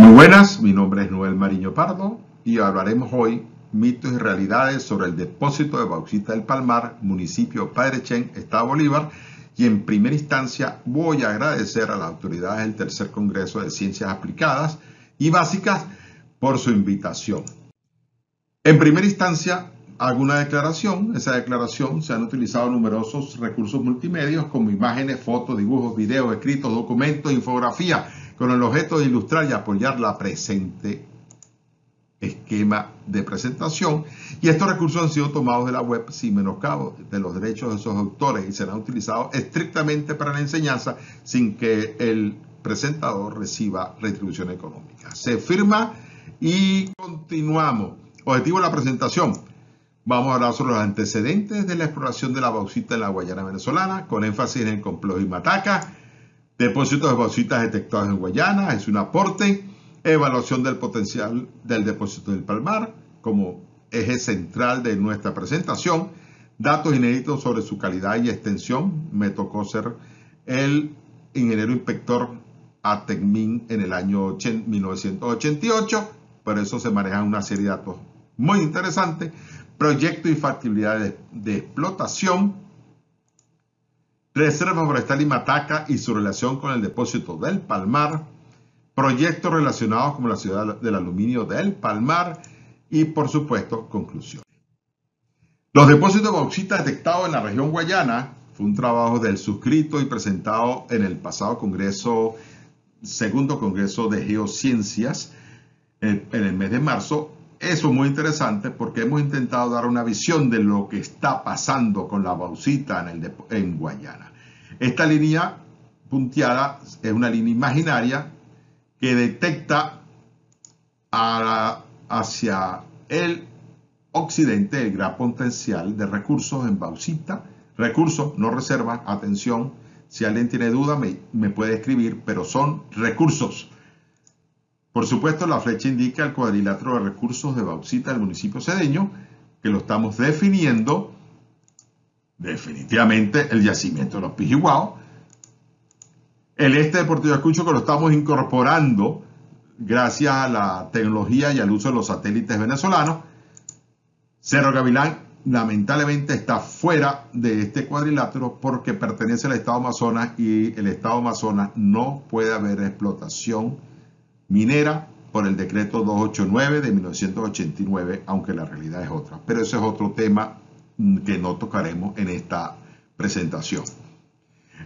Muy buenas, mi nombre es Noel Mariño Pardo y hablaremos hoy mitos y realidades sobre el depósito de bauxita del Palmar, municipio Padre Chen, Estado Bolívar, y en primera instancia voy a agradecer a las autoridades del Tercer Congreso de Ciencias Aplicadas y Básicas por su invitación. En primera instancia hago una declaración. Esa declaración: se han utilizado numerosos recursos multimedios como imágenes, fotos, dibujos, videos, escritos, documentos, infografías, con el objeto de ilustrar y apoyar la presente esquema de presentación, y estos recursos han sido tomados de la web sin menoscabo de los derechos de sus autores y serán utilizados estrictamente para la enseñanza sin que el presentador reciba retribución económica. Se firma y continuamos. Objetivo de la presentación: vamos a hablar sobre los antecedentes de la exploración de la bauxita en la Guayana venezolana, con énfasis en el complejo Imataca. Depósitos de bauxitas detectados en Guayana, es un aporte. Evaluación del potencial del depósito del Palmar como eje central de nuestra presentación. Datos inéditos sobre su calidad y extensión. Me tocó ser el ingeniero inspector a Tecmin en el año 1988. Por eso se manejan una serie de datos muy interesantes. Proyecto y factibilidad de explotación. Reserva forestal Imataca y su relación con el depósito del Palmar. Proyectos relacionados con la ciudad del aluminio del Palmar. Y, por supuesto, conclusiones. Los depósitos de bauxita detectados en la región Guayana fue un trabajo del suscrito y presentado en el pasado Congreso, segundo Congreso de Geociencias, en el mes de marzo. Eso es muy interesante porque hemos intentado dar una visión de lo que está pasando con la bauxita en Guayana. Esta línea punteada es una línea imaginaria que detecta hacia el occidente el gran potencial de recursos en bauxita. Recursos, no reservas. Atención, si alguien tiene duda me puede escribir, pero son recursos. Por supuesto, la flecha indica el cuadrilátero de recursos de bauxita del municipio cedeño, que lo estamos definiendo. Definitivamente el yacimiento de los Pijiguao. El este de Puerto Ayacucho, que lo estamos incorporando gracias a la tecnología y al uso de los satélites venezolanos. Cerro Gavilán lamentablemente está fuera de este cuadrilátero porque pertenece al estado Amazonas, y el estado Amazonas no puede haber explotación minera por el decreto 289 de 1989, aunque la realidad es otra. Pero ese es otro tema que no tocaremos en esta presentación.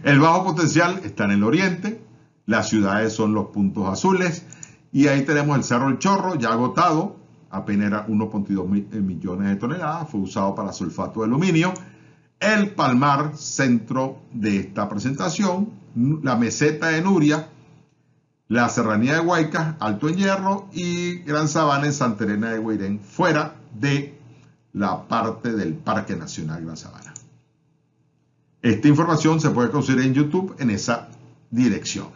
El bajo potencial está en el oriente, las ciudades son los puntos azules, y ahí tenemos el Cerro El Chorro, ya agotado, apenas era 1.2 millones de toneladas, fue usado para sulfato de aluminio. El Palmar, centro de esta presentación, la meseta de Nuria, la serranía de Guaycas, Alto en Hierro, y Gran Sabana en Santa Elena de Guairén, fuera de la parte del Parque Nacional Gran Sabana. Esta información se puede conseguir en YouTube en esa dirección.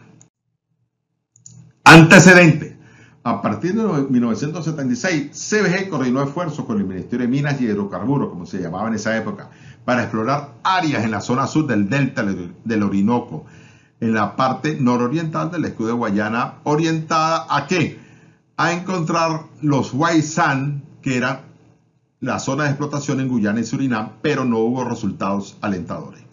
Antecedente. A partir de 1976, CBG coordinó esfuerzos con el Ministerio de Minas y Hidrocarburos, como se llamaba en esa época, para explorar áreas en la zona sur del delta del Orinoco, en la parte nororiental del escudo de Guayana, orientada ¿a qué? A encontrar los white sand, que eran la zona de explotación en Guyana y Surinam, pero no hubo resultados alentadores.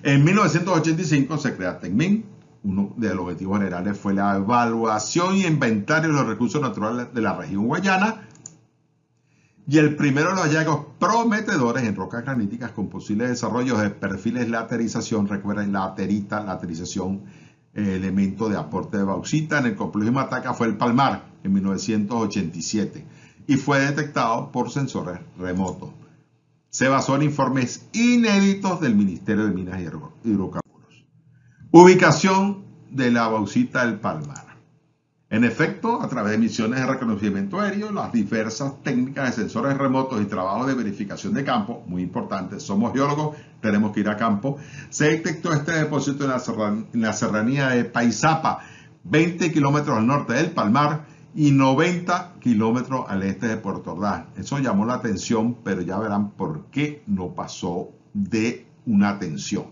En 1985 se crea Tecmin. Uno de los objetivos generales fue la evaluación y inventario de los recursos naturales de la región Guayana, y el primero de los hallazgos prometedores en rocas graníticas con posibles desarrollos de perfiles de laterización. Recuerden, laterización, elemento de aporte de bauxita en el complejo Imataca, fue el Palmar en 1987 y fue detectado por sensores remotos. Se basó en informes inéditos del Ministerio de Minas y Hidrocarburos. Ubicación de la bauxita del Palmar. En efecto, a través de misiones de reconocimiento aéreo, las diversas técnicas de sensores remotos y trabajos de verificación de campo, muy importante, somos geólogos, tenemos que ir a campo, se detectó este depósito en la serranía de Paisapa, 20 kilómetros al norte del Palmar y 90 kilómetros al este de Puerto Ordaz. Eso llamó la atención, pero ya verán por qué no pasó de una atención.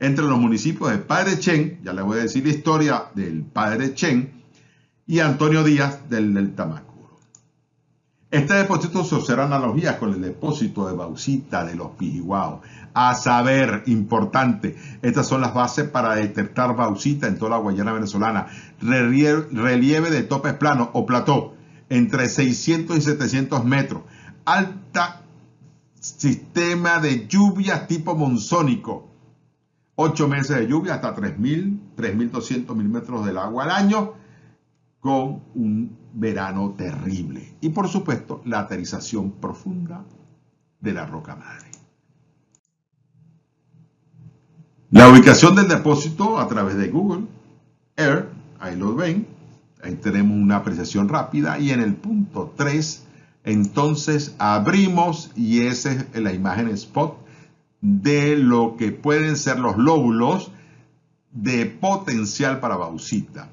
Entre los municipios de Padre Chen, ya les voy a decir la historia del Padre Chen, y Antonio Díaz del Delta Macuro. Este depósito se observa analogías con el depósito de bauxita de los Pijiguao. A saber, importante, estas son las bases para detectar bauxita en toda la Guayana venezolana. Relieve de topes planos o plató entre 600 y 700 metros. Alta sistema de lluvias tipo monzónico. 8 meses de lluvia hasta 3.200 milímetros del agua al año, con un verano terrible. Y por supuesto, la aterización profunda de la roca madre. La ubicación del depósito a través de Google Earth, ahí lo ven, ahí tenemos una apreciación rápida, y en el punto 3, entonces abrimos, y esa es la imagen spot de lo que pueden ser los lóbulos de potencial para bauxita.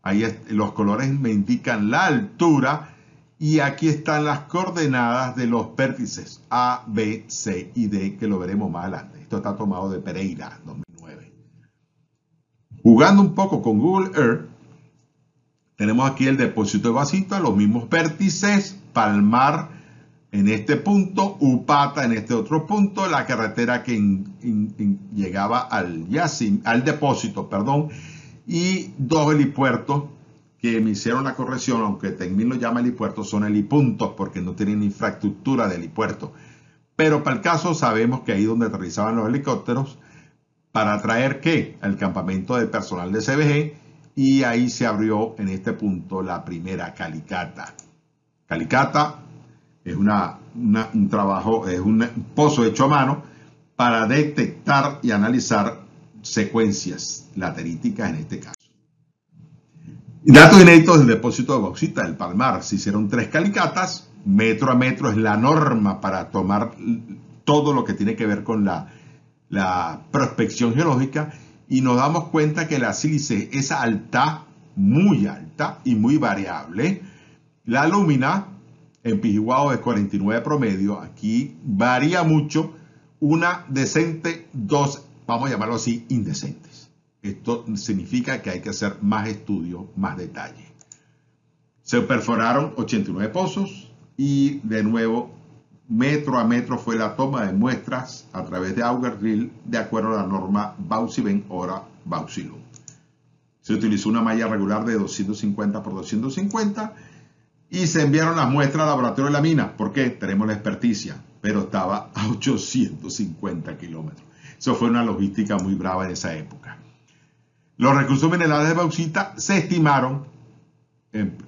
Ahí los colores me indican la altura, y aquí están las coordenadas de los vértices A, B, C y D, que lo veremos más adelante. Esto está tomado de Pereira, 2009. Jugando un poco con Google Earth, tenemos aquí el depósito de bauxita, los mismos vértices, Palmar en este punto, Upata en este otro punto, la carretera que llegaba al depósito, y 2 helipuertos que me hicieron la corrección, aunque también lo llama helipuertos, son helipuntos porque no tienen infraestructura de helipuerto. Pero para el caso sabemos que ahí donde aterrizaban los helicópteros, para traer ¿qué? El campamento de personal de CBG, y ahí se abrió en este punto la primera calicata. Calicata es un trabajo, es un pozo hecho a mano para detectar y analizar secuencias lateríticas en este caso. Datos inéditos del depósito de bauxita del Palmar. Se hicieron 3 calicatas, metro a metro es la norma para tomar todo lo que tiene que ver con la prospección geológica, y nos damos cuenta que la sílice es alta, muy alta y muy variable. La lúmina en Pijiguao es 49 promedio, aquí varía mucho, una decente, 2, vamos a llamarlo así, indecentes. Esto significa que hay que hacer más estudio, más detalle. Se perforaron 89 pozos, y de nuevo, metro a metro fue la toma de muestras a través de Auger Drill, de acuerdo a la norma Bauxiben hora Bauxilum. Se utilizó una malla regular de 250 por 250, y se enviaron las muestras al laboratorio de la mina. ¿Por qué? Tenemos la experticia, pero estaba a 850 kilómetros. Eso fue una logística muy brava en esa época. Los recursos minerales de bauxita se estimaron,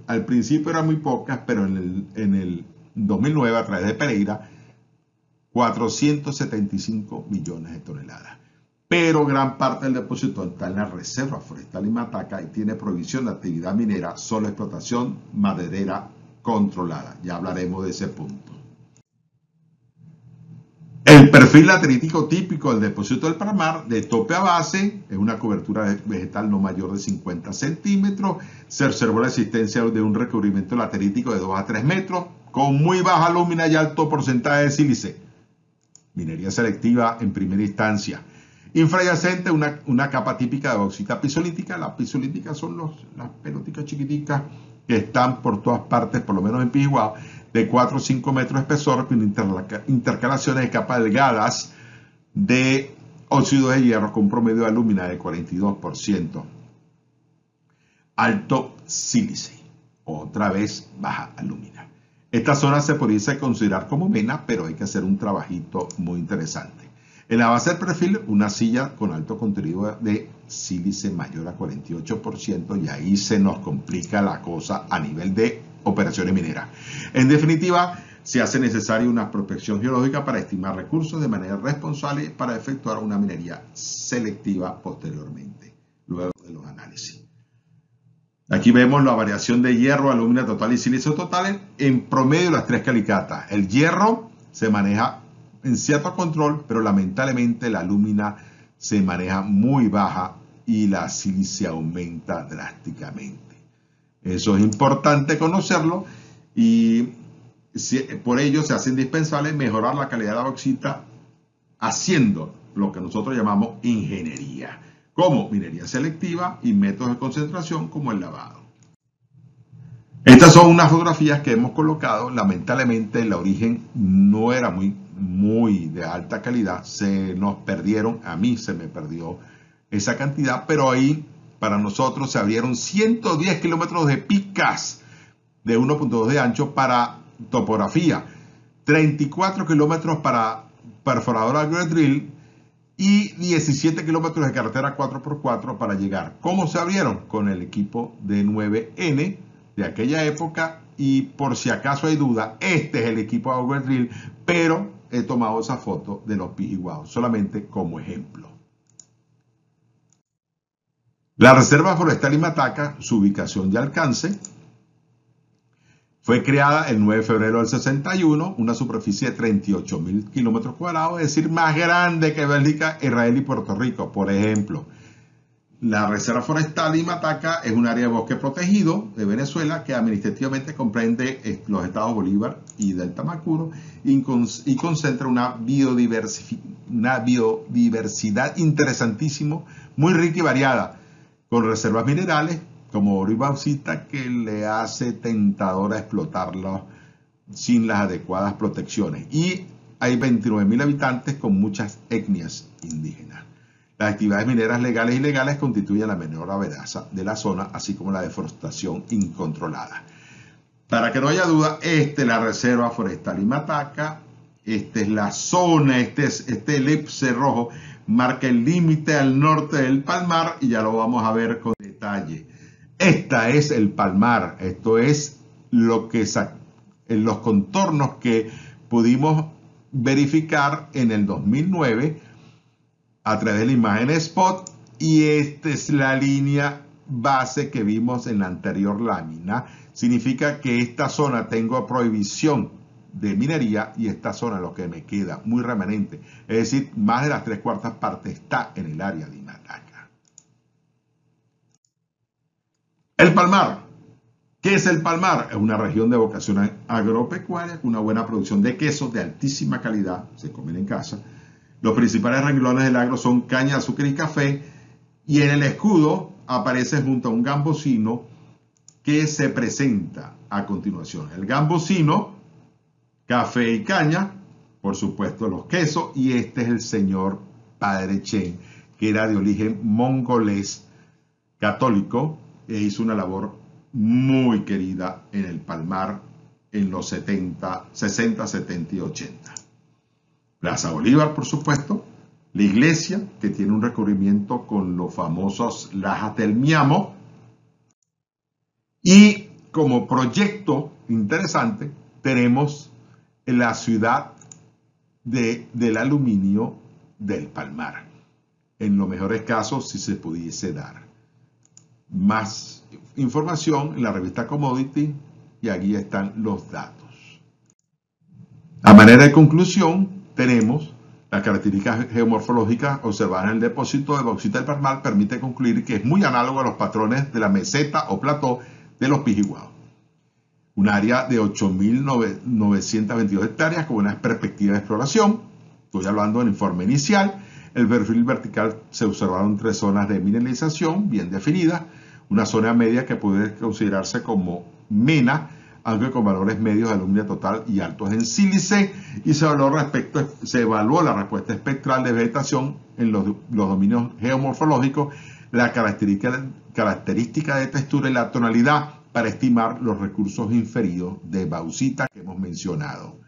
al principio eran muy pocas, pero en el 2009, a través de Pereira, 475 millones de toneladas. Pero gran parte del depósito está en la Reserva Forestal Limataca y tiene prohibición de actividad minera, solo explotación maderera controlada. Ya hablaremos de ese punto. El perfil laterítico típico del depósito del Palmar, de tope a base, es una cobertura vegetal no mayor de 50 centímetros. Se observó la existencia de un recubrimiento laterítico de 2 a 3 metros, con muy baja lúmina y alto porcentaje de sílice. Minería selectiva en primera instancia. Infrayacente, una capa típica de bauxita pisolítica. Las pisolíticas son las pelotitas chiquiticas que están por todas partes, por lo menos en Pijiguao, de 4 o 5 metros de espesor, con intercalaciones de capas delgadas de óxido de hierro con un promedio de alúmina de 42%. Alto sílice, otra vez baja alúmina. Esta zona se podría considerar como mena, pero hay que hacer un trabajito muy interesante. En la base del perfil, una silla con alto contenido de sílice mayor a 48%, y ahí se nos complica la cosa a nivel de operaciones mineras. En definitiva, se hace necesaria una prospección geológica para estimar recursos de manera responsable para efectuar una minería selectiva posteriormente, luego de los análisis. Aquí vemos la variación de hierro, alúmina total y sílice total en promedio de las 3 calicatas. El hierro se maneja en cierto control, pero lamentablemente la alúmina se maneja muy baja y la sílice aumenta drásticamente. Eso es importante conocerlo, y por ello se hace indispensable mejorar la calidad de la bauxita haciendo lo que nosotros llamamos ingeniería, como minería selectiva y métodos de concentración como el lavado. Estas son unas fotografías que hemos colocado. Lamentablemente el origen no era muy de alta calidad. Se nos perdieron, a mí se me perdió esa cantidad, pero ahí para nosotros se abrieron 110 kilómetros de picas de 1.2 de ancho para topografía, 34 kilómetros para perforadora drill y 17 kilómetros de carretera 4x4 para llegar. ¿Cómo se abrieron? Con el equipo de 9N de aquella época, y por si acaso hay duda, este es el equipo de Auger Drill, pero he tomado esa foto de los Pijiguaos solamente como ejemplo. La Reserva Forestal Imataca, su ubicación y alcance, fue creada el 9 de febrero del 61, una superficie de 38.000 kilómetros cuadrados, es decir, más grande que Bélgica, Israel y Puerto Rico. Por ejemplo, la Reserva Forestal Imataca es un área de bosque protegido de Venezuela que administrativamente comprende los estados Bolívar y Delta Macuro y concentra una biodiversidad interesantísima, muy rica y variada, con reservas minerales como oro y bauxita que le hace tentadora explotarlos sin las adecuadas protecciones. Y hay 29.000 habitantes con muchas etnias indígenas. Las actividades mineras legales y ilegales constituyen la menor amenaza de la zona, así como la deforestación incontrolada. Para que no haya duda, esta es la Reserva Forestal Imataca, esta es la zona, este elipse rojo marca el límite al norte del Palmar y ya lo vamos a ver con detalle. Esta es el Palmar, esto es lo que en los contornos que pudimos verificar en el 2009 a través de la imagen Spot, y esta es la línea base que vimos en la anterior lámina. Significa que esta zona tengo prohibición de minería y esta zona, lo que me queda muy remanente, es decir, más de las 3/4 partes está en el área de Imataca. El Palmar. ¿Qué es el Palmar? Es una región de vocación agropecuaria con una buena producción de quesos de altísima calidad, se comen en casa. Los principales renglones del agro son caña, azúcar y café, y en el escudo aparece junto a un gambosino que se presenta a continuación. El gambosino, café y caña, por supuesto los quesos, y este es el señor Padre Chen, que era de origen mongolés católico e hizo una labor muy querida en el Palmar en los 60, 70 y 80. Plaza Bolívar, por supuesto, la iglesia, que tiene un recubrimiento con los famosos lajas del Miamo, y como proyecto interesante tenemos la ciudad del aluminio del Palmar. En los mejores casos, si se pudiese dar. Más información en la revista Commodity, y aquí están los datos. A manera de conclusión, tenemos las características geomorfológicas observadas en el depósito de bauxita del Palmar, permite concluir que es muy análogo a los patrones de la meseta o plató de los Pijiguaos. Un área de 8.922 hectáreas con una perspectiva de exploración. Estoy hablando del informe inicial. El perfil vertical se observaron 3 zonas de mineralización bien definidas. Una zona media que puede considerarse como mena, aunque con valores medios de alumina total y altos en sílice, y se evaluó la respuesta espectral de vegetación en los dominios geomorfológicos, la característica de textura y la tonalidad para estimar los recursos inferidos de bauxita que hemos mencionado.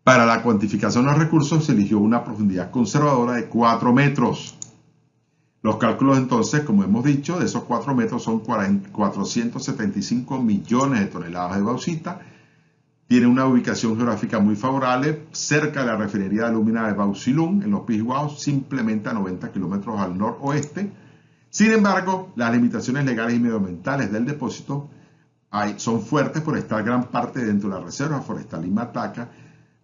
Para la cuantificación de los recursos se eligió una profundidad conservadora de 4 metros. Los cálculos entonces, como hemos dicho, de esos 4 metros son 475 millones de toneladas de bauxita. Tiene una ubicación geográfica muy favorable, cerca de la refinería de alumina de Bauxilum, en los Pijiguaos, simplemente a 90 kilómetros al noroeste. Sin embargo, las limitaciones legales y medioambientales del depósito son fuertes por estar gran parte dentro de la Reserva Forestal Imataca,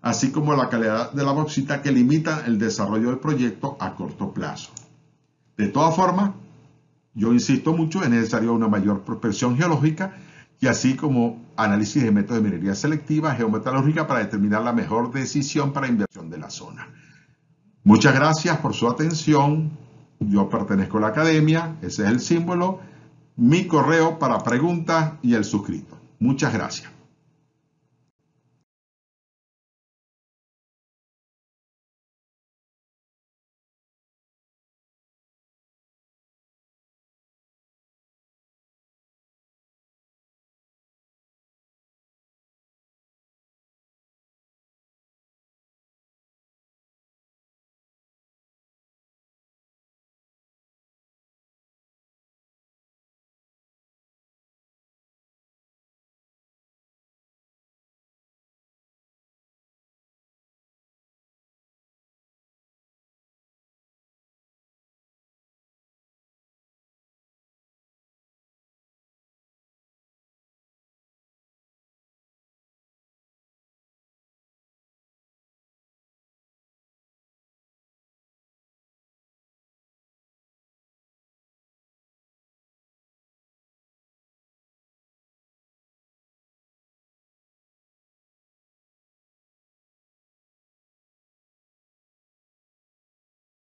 así como la calidad de la bauxita que limitan el desarrollo del proyecto a corto plazo. De todas formas, yo insisto mucho, es necesaria una mayor prospección geológica y así como análisis de métodos de minería selectiva, geometalúrgica para determinar la mejor decisión para inversión de la zona. Muchas gracias por su atención. Yo pertenezco a la academia, ese es el símbolo. mi correo para preguntas y el suscrito. Muchas gracias.